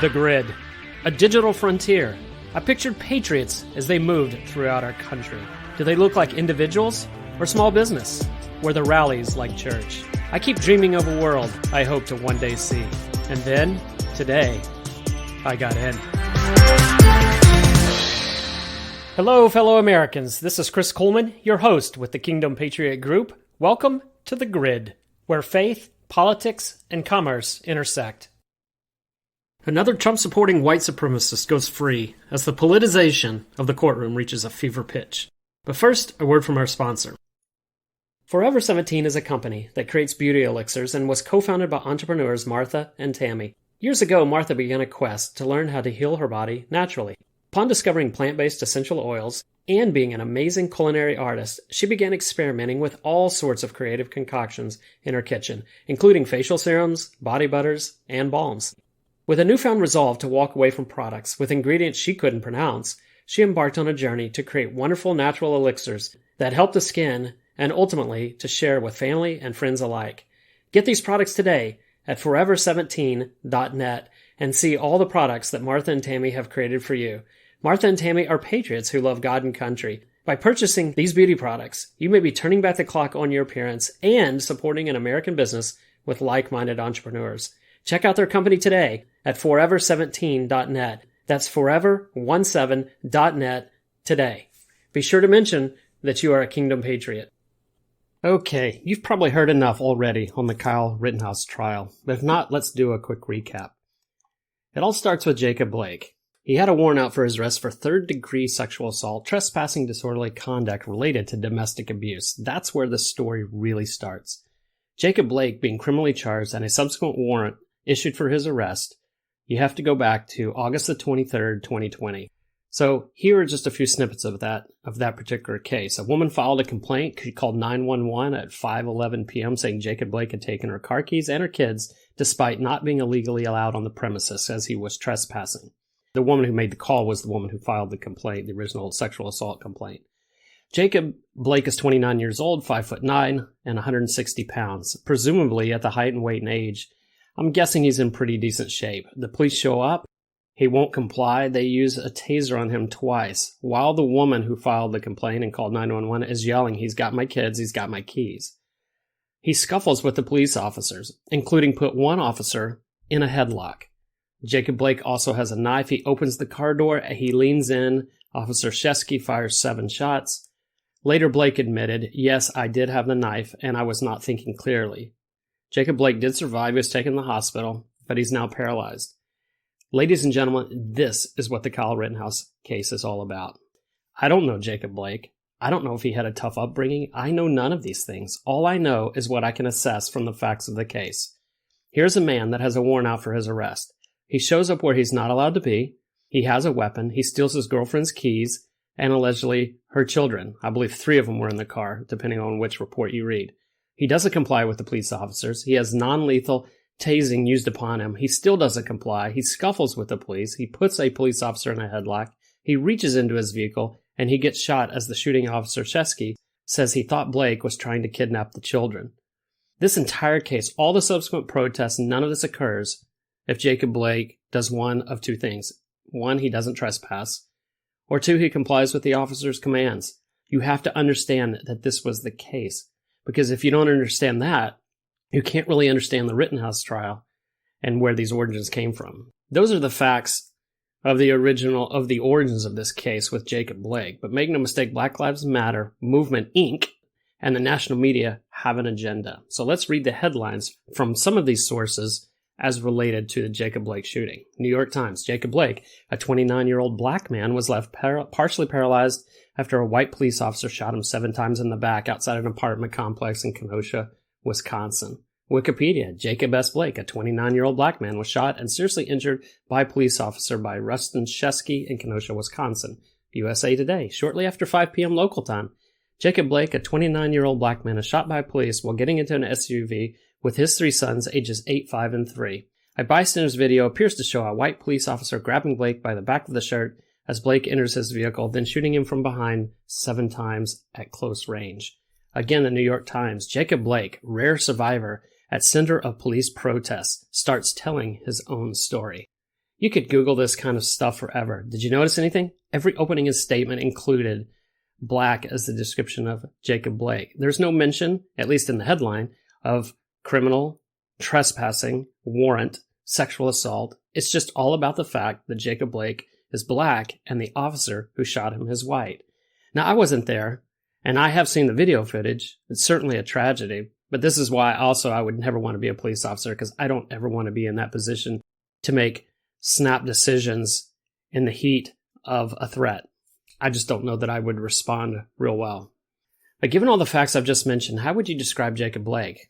The grid. A digital frontier. I pictured patriots as they moved throughout our country. Do they look like individuals or small business? Were the rallies like church? I keep dreaming of a world I hope to one day see. And then, today, I got in. Hello, fellow Americans. This is Chris Kuhlmann, your host with the Kingdom Patriot Group. Welcome to The Grid, where faith, politics, and commerce intersect. Another Trump-supporting white supremacist goes free as the politicization of the courtroom reaches a fever pitch. But first, a word from our sponsor. Forever 17 is a company that creates beauty elixirs and was co-founded by entrepreneurs Martha and Tammy. Years ago, Martha began a quest to learn how to heal her body naturally. Upon discovering plant-based essential oils and being an amazing culinary artist, she began experimenting with all sorts of creative concoctions in her kitchen, including facial serums, body butters, and balms. With a newfound resolve to walk away from products with ingredients she couldn't pronounce, she embarked on a journey to create wonderful natural elixirs that help the skin and ultimately to share with family and friends alike. Get these products today at forever17.net and see all the products that Martha and Tammy have created for you. Martha and Tammy are patriots who love God and country. By purchasing these beauty products, you may be turning back the clock on your appearance and supporting an American business with like-minded entrepreneurs. Check out their company today at forever17.net. That's forever17.net today. Be sure to mention that you are a Kingdom Patriot. Okay, you've probably heard enough already on the Kyle Rittenhouse trial, but if not, let's do a quick recap. It all starts with Jacob Blake. He had a warrant out for his arrest for third-degree sexual assault, trespassing, disorderly conduct related to domestic abuse. That's where the story really starts. Jacob Blake being criminally charged and a subsequent warrant issued for his arrest, you have to go back to August the 23rd, 2020. So here are just a few snippets of that particular case. A woman filed a complaint. She called 911 at 5:11 p.m. saying Jacob Blake had taken her car keys and her kids despite not being illegally allowed on the premises as he was trespassing. The woman who made the call was the woman who filed the complaint, the original sexual assault complaint. Jacob Blake is 29 years old, 5'9", and 160 pounds, presumably at the height and weight and age. I'm guessing he's in pretty decent shape. The police show up. He won't comply. They use a taser on him twice, while the woman who filed the complaint and called 911 is yelling, "He's got my kids, he's got my keys." He scuffles with the police officers, including put one officer in a headlock. Jacob Blake also has a knife. He opens the car door. He leans in. Officer Shesky fires 7 shots. Later, Blake admitted, "Yes, I did have the knife, and I was not thinking clearly." Jacob Blake did survive. He was taken to the hospital, but he's now paralyzed. Ladies and gentlemen, this is what the Kyle Rittenhouse case is all about. I don't know Jacob Blake. I don't know if he had a tough upbringing. I know none of these things. All I know is what I can assess from the facts of the case. Here's a man that has a warrant out for his arrest. He shows up where he's not allowed to be. He has a weapon. He steals his girlfriend's keys and allegedly her children. I believe 3 of them were in the car, depending on which report you read. He doesn't comply with the police officers. He has non-lethal tasing used upon him. He still doesn't comply. He scuffles with the police. He puts a police officer in a headlock. He reaches into his vehicle, and he gets shot as the shooting officer, Shesky, says he thought Blake was trying to kidnap the children. This entire case, all the subsequent protests, none of this occurs if Jacob Blake does one of 2 things. 1, he doesn't trespass, or 2, he complies with the officer's commands. You have to understand that this was the case, because if you don't understand that, you can't really understand the Rittenhouse trial and where these origins came from. Those are the facts of the origins of this case with Jacob Blake. But make no mistake, Black Lives Matter, Movement Inc., and the national media have an agenda. So let's read the headlines from some of these sources as related to the Jacob Blake shooting. New York Times, Jacob Blake, a 29-year-old black man, was left partially paralyzed after a white police officer shot him 7 times in the back outside an apartment complex in Kenosha, Wisconsin. Wikipedia, Jacob S. Blake, a 29-year-old black man, was shot and seriously injured by a police officer by Rustin Shesky in Kenosha, Wisconsin. USA Today, shortly after 5 p.m. local time, Jacob Blake, a 29-year-old black man, is shot by police while getting into an SUV with his 3 sons, ages 8, 5, and 3. A bystander's video appears to show a white police officer grabbing Blake by the back of the shirt as Blake enters his vehicle, then shooting him from behind 7 times at close range. Again, the New York Times, Jacob Blake, rare survivor at center of police protests, starts telling his own story. You could Google this kind of stuff forever. Did you notice anything? Every opening statement included black as the description of Jacob Blake. There's no mention, at least in the headline, of criminal, trespassing, warrant, sexual assault. It's just all about the fact that Jacob Blake is black and the officer who shot him is white. Now, I wasn't there, and I have seen the video footage. It's certainly a tragedy, but this is why also I would never want to be a police officer, because I don't ever want to be in that position to make snap decisions in the heat of a threat. I just don't know that I would respond real well. But given all the facts I've just mentioned, how would you describe Jacob Blake?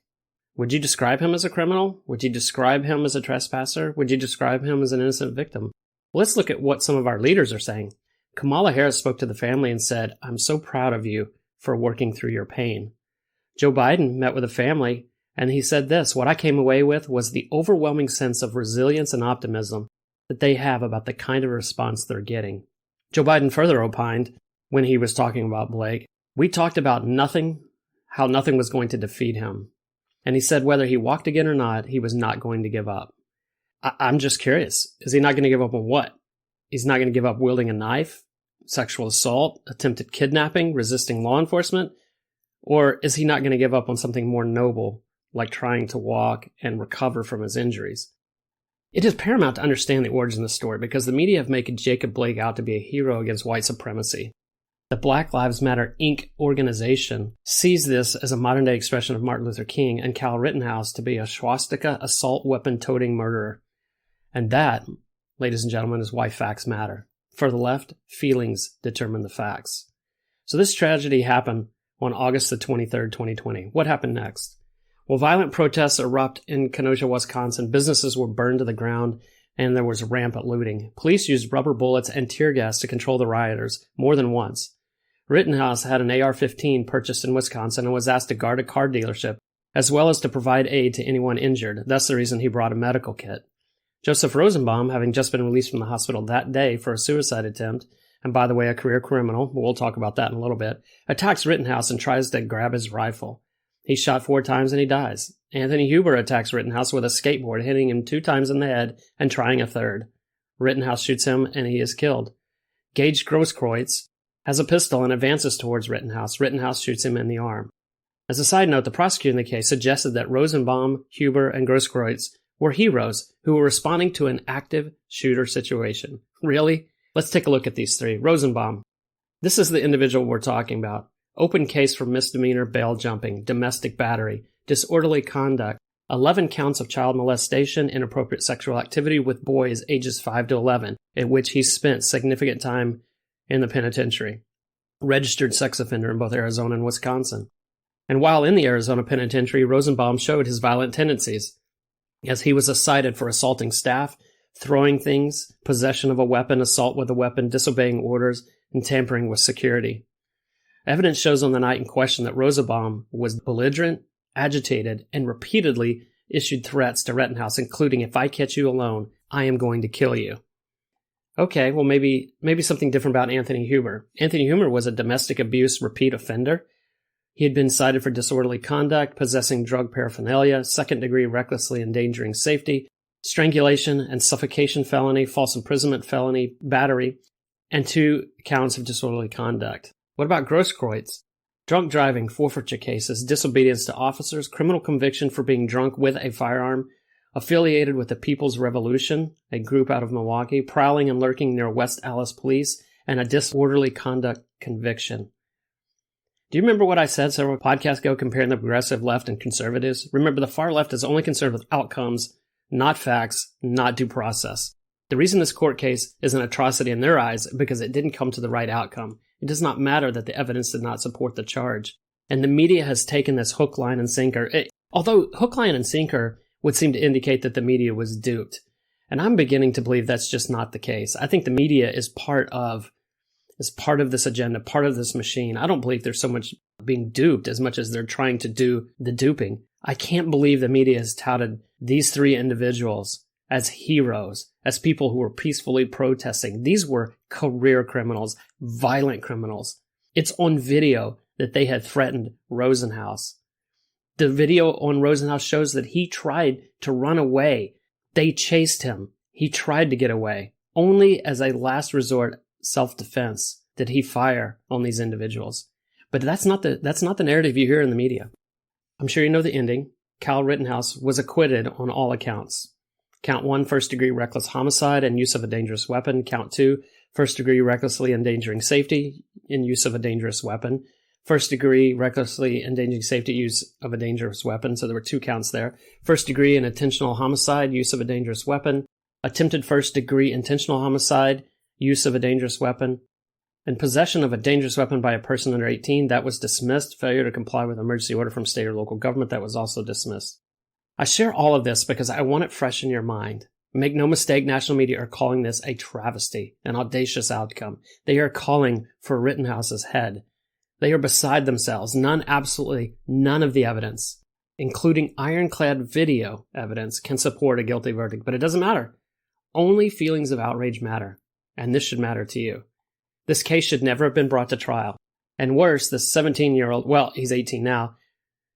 Would you describe him as a criminal? Would you describe him as a trespasser? Would you describe him as an innocent victim? Well, let's look at what some of our leaders are saying. Kamala Harris spoke to the family and said, "I'm so proud of you for working through your pain." Joe Biden met with the family and he said this, "What I came away with was the overwhelming sense of resilience and optimism that they have about the kind of response they're getting." Joe Biden further opined when he was talking about Blake, "We talked about nothing, how nothing was going to defeat him." And he said whether he walked again or not, he was not going to give up. I'm just curious. Is he not going to give up on what? He's not going to give up wielding a knife, sexual assault, attempted kidnapping, resisting law enforcement? Or is he not going to give up on something more noble, like trying to walk and recover from his injuries? It is paramount to understand the origin of the story because the media have made Jacob Blake out to be a hero against white supremacy. The Black Lives Matter, Inc. organization sees this as a modern-day expression of Martin Luther King and Kyle Rittenhouse to be a swastika assault weapon-toting murderer. And that, ladies and gentlemen, is why facts matter. For the left, feelings determine the facts. So this tragedy happened on August the 23rd, 2020. What happened next? Well, violent protests erupt in Kenosha, Wisconsin. Businesses were burned to the ground, and there was rampant looting. Police used rubber bullets and tear gas to control the rioters more than once. Rittenhouse had an AR-15 purchased in Wisconsin and was asked to guard a car dealership, as well as to provide aid to anyone injured. That's the reason he brought a medical kit. Joseph Rosenbaum, having just been released from the hospital that day for a suicide attempt, and by the way, a career criminal, we'll talk about that in a little bit, attacks Rittenhouse and tries to grab his rifle. He's shot 4 times and he dies. Anthony Huber attacks Rittenhouse with a skateboard, hitting him 2 times in the head and trying a third. Rittenhouse shoots him and he is killed. Gage Grosskreutz has a pistol and advances towards Rittenhouse. Rittenhouse shoots him in the arm. As a side note, the prosecutor in the case suggested that Rosenbaum, Huber, and Grosskreutz were heroes who were responding to an active shooter situation. Really? Let's take a look at these 3. Rosenbaum. This is the individual we're talking about. Open case for misdemeanor bail jumping, domestic battery, disorderly conduct, 11 counts of child molestation, inappropriate sexual activity with boys ages 5 to 11, in which he spent significant time in the penitentiary. Registered sex offender in both Arizona and Wisconsin. And while in the Arizona penitentiary, Rosenbaum showed his violent tendencies, as he was cited for assaulting staff, throwing things, possession of a weapon, assault with a weapon, disobeying orders, and tampering with security. Evidence shows on the night in question that Rosenbaum was belligerent, agitated, and repeatedly issued threats to Rittenhouse, including, "If I catch you alone, I am going to kill you." Okay, well, maybe something different about Anthony Huber. Anthony Huber was a domestic abuse repeat offender. He had been cited for disorderly conduct, possessing drug paraphernalia, second-degree recklessly endangering safety, strangulation and suffocation felony, false imprisonment felony, battery, and 2 counts of disorderly conduct. What about Grosskreutz? Drunk driving, forfeiture cases, disobedience to officers, criminal conviction for being drunk with a firearm, affiliated with the People's Revolution, a group out of Milwaukee, prowling and lurking near West Allis Police, and a disorderly conduct conviction. Do you remember what I said several podcasts ago comparing the progressive left and conservatives? Remember, the far left is only concerned with outcomes, not facts, not due process. The reason this court case is an atrocity in their eyes is because it didn't come to the right outcome. It does not matter that the evidence did not support the charge. And the media has taken this hook, line, and sinker. Although hook, line, and sinker would seem to indicate that the media was duped. And I'm beginning to believe that's just not the case. I think the media is part of this agenda, part of this machine. I don't believe there's so much being duped as much as they're trying to do the duping. I can't believe the media has touted these 3 individuals as heroes, as people who were peacefully protesting. These were career criminals, violent criminals. It's on video that they had threatened Rosenhouse. The video on Rosenhouse shows that he tried to run away. They chased him. He tried to get away. Only as a last resort self-defense did he fire on these individuals. But that's not the narrative you hear in the media. I'm sure you know the ending. Kyle Rittenhouse was acquitted on all accounts. Count 1, first-degree reckless homicide and use of a dangerous weapon. Count 2, first-degree recklessly endangering safety in use of a dangerous weapon. First-degree recklessly endangering safety, use of a dangerous weapon. So there were 2 counts there. First-degree and intentional homicide, use of a dangerous weapon. Attempted first-degree intentional homicide, use of a dangerous weapon. And possession of a dangerous weapon by a person under 18, that was dismissed. Failure to comply with emergency order from state or local government, that was also dismissed. I share all of this because I want it fresh in your mind. Make no mistake, national media are calling this a travesty, an audacious outcome. They are calling for Rittenhouse's head. They are beside themselves. Absolutely none of the evidence, including ironclad video evidence, can support a guilty verdict. But it doesn't matter. Only feelings of outrage matter, and this should matter to you. This case should never have been brought to trial. And worse, this 17-year-old, well, he's 18 now,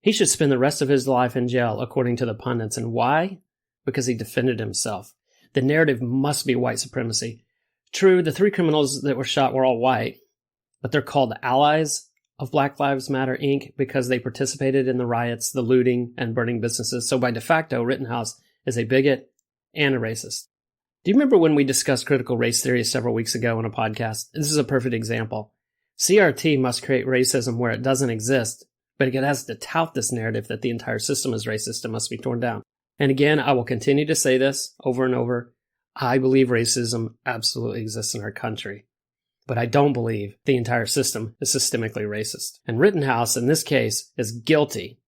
he should spend the rest of his life in jail, according to the pundits. And why? Because he defended himself. The narrative must be white supremacy. True, the 3 criminals that were shot were all white, but they're called allies of Black Lives Matter, Inc. because they participated in the riots, the looting, and burning businesses. So by de facto, Rittenhouse is a bigot and a racist. Do you remember when we discussed critical race theory several weeks ago on a podcast? This is a perfect example. CRT must create racism where it doesn't exist, but it has to tout this narrative that the entire system is racist and must be torn down. And again, I will continue to say this over and over. I believe racism absolutely exists in our country, but I don't believe the entire system is systemically racist. And Rittenhouse, in this case, is guilty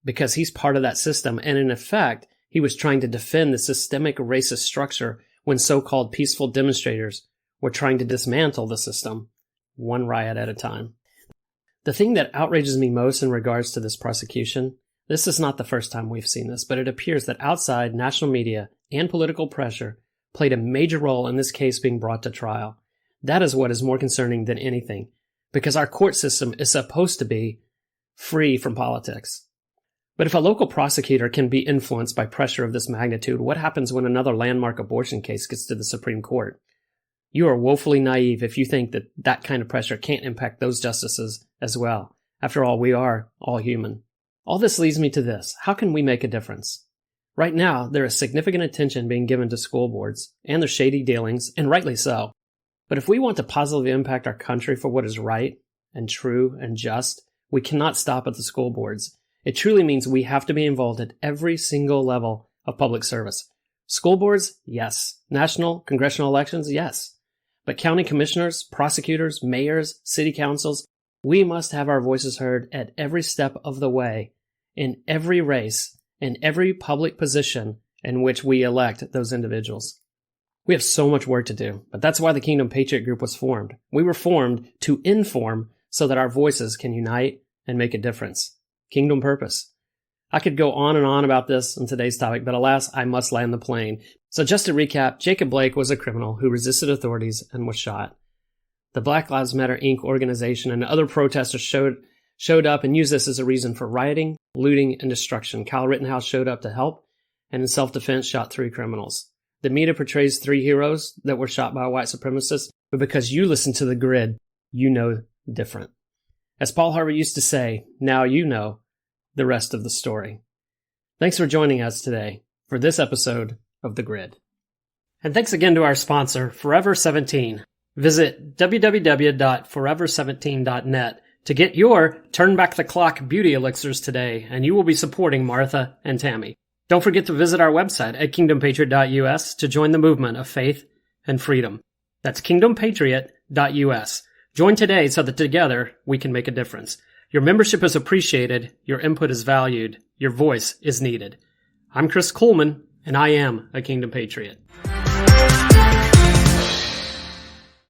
because he's part of that system. And in effect, he was trying to defend the systemic racist structure when so-called peaceful demonstrators were trying to dismantle the system, one riot at a time. The thing that outrages me most in regards to this prosecution, this is not the first time we've seen this, but it appears that outside national media and political pressure played a major role in this case being brought to trial. That is what is more concerning than anything, because our court system is supposed to be free from politics. But if a local prosecutor can be influenced by pressure of this magnitude, what happens when another landmark abortion case gets to the Supreme Court? You are woefully naive if you think that that kind of pressure can't impact those justices as well. After all, we are all human. All this leads me to this. How can we make a difference? Right now, there is significant attention being given to school boards and their shady dealings, and rightly so. But if we want to positively impact our country for what is right and true and just, we cannot stop at the school boards. It truly means we have to be involved at every single level of public service. School boards, yes. National, congressional elections, yes. But county commissioners, prosecutors, mayors, city councils, we must have our voices heard at every step of the way, in every race, in every public position in which we elect those individuals. We have so much work to do, but that's why the Kingdom Patriot Group was formed. We were formed to inform so that our voices can unite and make a difference. Kingdom purpose. I could go on and on about this in today's topic, but alas, I must land the plane. So just to recap, Jacob Blake was a criminal who resisted authorities and was shot. The Black Lives Matter, Inc. organization and other protesters showed up and used this as a reason for rioting, looting, and destruction. Kyle Rittenhouse showed up to help and in self-defense shot 3 criminals. The media portrays 3 heroes that were shot by a white supremacist, but because you listen to the grid, you know different. As Paul Harvey used to say, now you know the rest of the story. Thanks for joining us today for this episode of The Grid. And thanks again to our sponsor, Forever 17. Visit www.forever17.net to get your Turn Back the Clock beauty elixirs today, and you will be supporting Martha and Tammy. Don't forget to visit our website at kingdompatriot.us to join the movement of faith and freedom. That's kingdompatriot.us. Join today so that together we can make a difference. Your membership is appreciated, your input is valued, your voice is needed. I'm Chris Kuhlmann, and I am a Kingdom Patriot.